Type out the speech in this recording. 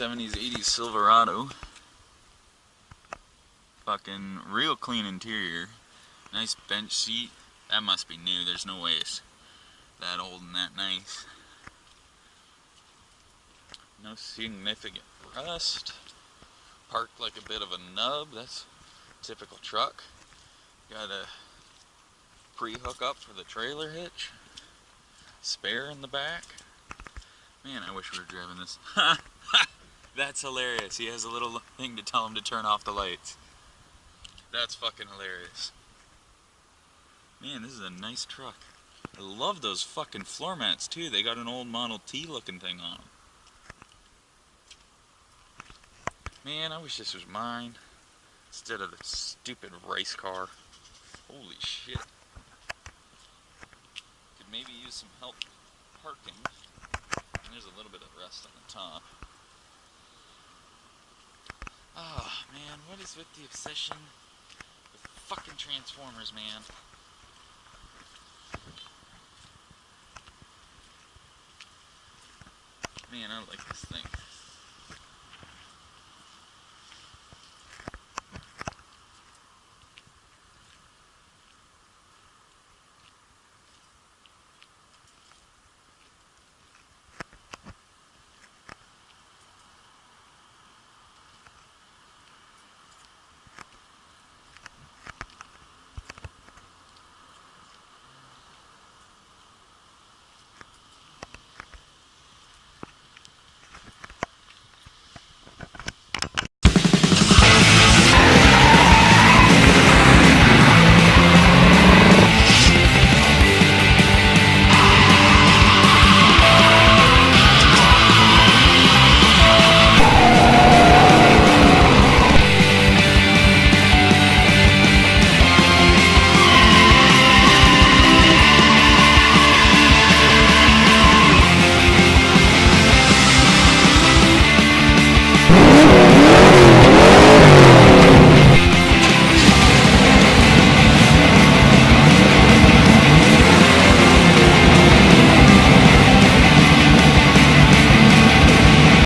70s, 80s Silverado. Fucking real clean interior. Nice bench seat. That must be new. There's no way it's that old and that nice. No significant rust. Parked like a bit of a nub. That's typical truck. Got a pre-hook up for the trailer hitch. Spare in the back. Man, I wish we were driving this. That's hilarious. He has a little thing to tell him to turn off the lights. That's fucking hilarious. Man, this is a nice truck. I love those fucking floor mats too. They got an old Model T looking thing on them. Man, I wish this was mine instead of the stupid race car. Holy shit. Could maybe use some help parking. And there's a little bit of rust on the top. Oh man, what is with the obsession with fucking Transformers, man? Man, I like this thing.